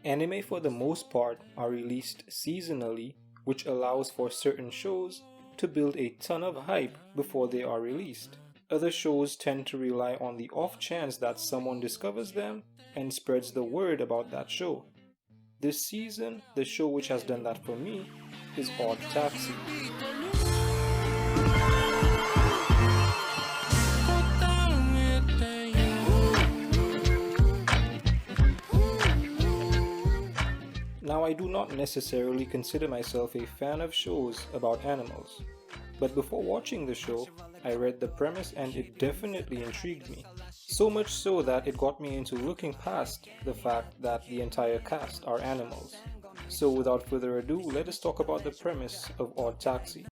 Anime for the most part are released seasonally, which allows for certain shows to build a ton of hype before they are released. Other shows tend to rely on the off chance that someone discovers them and spreads the word about that show. This season, the show which has done that for me is Odd Taxi. Now, I do not necessarily consider myself a fan of shows about animals, but before watching the show, I read the premise and it definitely intrigued me. So much so that it got me into looking past the fact that the entire cast are animals. So without further ado, let us talk about the premise of Odd Taxi.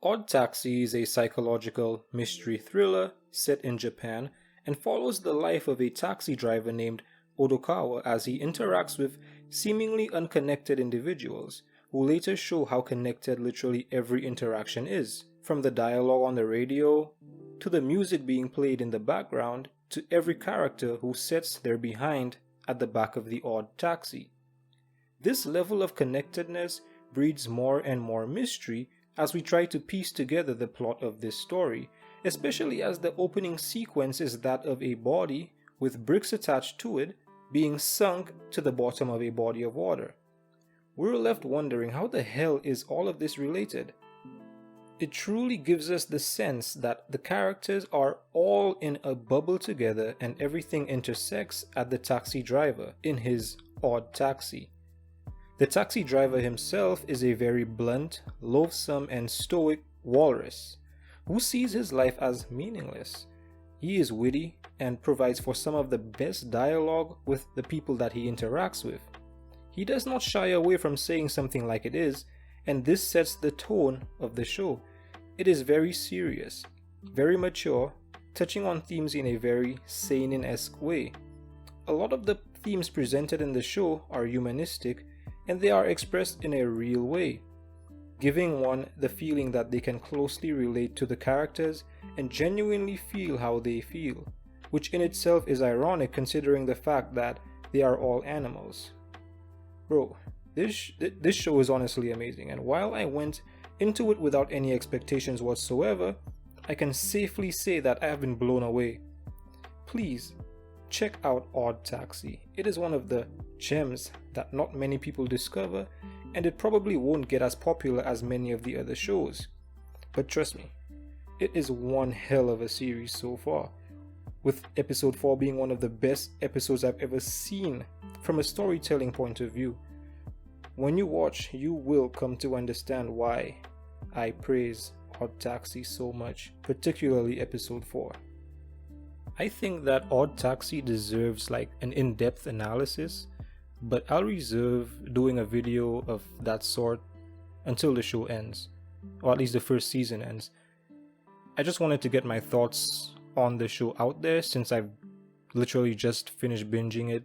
Odd Taxi is a psychological mystery thriller set in Japan and follows the life of a taxi driver named Odokawa as he interacts with seemingly unconnected individuals who later show how connected literally every interaction is, from the dialogue on the radio, to the music being played in the background, to every character who sits their behind at the back of the Odd Taxi. This level of connectedness breeds more and more mystery as we try to piece together the plot of this story, especially as the opening sequence is that of a body with bricks attached to it being sunk to the bottom of a body of water. We're left wondering how the hell is all of this related? It truly gives us the sense that the characters are all in a bubble together and everything intersects at the taxi driver in his Odd Taxi. The taxi driver himself is a very blunt, loathsome, and stoic walrus who sees his life as meaningless. He is witty and provides for some of the best dialogue with the people that he interacts with. He does not shy away from saying something like it is, and this sets the tone of the show. It is very serious, very mature, touching on themes in a very seinen-esque way. A lot of the themes presented in the show are humanistic, and they are expressed in a real way, giving one the feeling that they can closely relate to the characters and genuinely feel how they feel, which in itself is ironic considering the fact that they are all animals. Bro, this show is honestly amazing, and while I went into it without any expectations whatsoever, I can safely say that I have been blown away. Please, check out Odd Taxi. It is one of the gems that not many people discover, and it probably won't get as popular as many of the other shows. But trust me, it is one hell of a series so far, with episode 4 being one of the best episodes I've ever seen from a storytelling point of view. When you watch, you will come to understand why I praise Odd Taxi so much, particularly episode 4. I think that Odd Taxi deserves like an in-depth analysis, but I'll reserve doing a video of that sort until the show ends, or at least the first season ends. I just wanted to get my thoughts on the show out there since I've literally just finished binging it,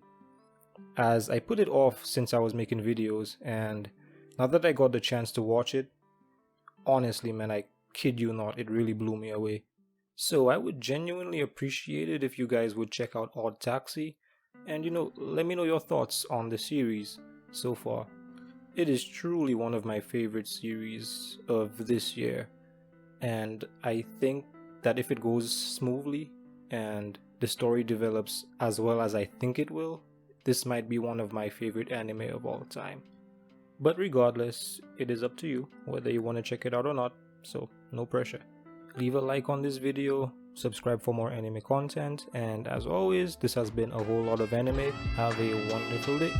as I put it off since I was making videos, and now that I got the chance to watch it, honestly man, I kid you not, it really blew me away. So I would genuinely appreciate it if you guys would check out Odd Taxi and let me know your thoughts on the series so far. It is truly one of my favorite series of this year, and I think that if it goes smoothly and the story develops as well as I think it will, this might be one of my favorite anime of all time. But regardless, it is up to you whether you want to check it out or not, so no pressure. Leave a like on this video, subscribe for more anime content, and as always, this has been a whole lot of anime. Have a wonderful day.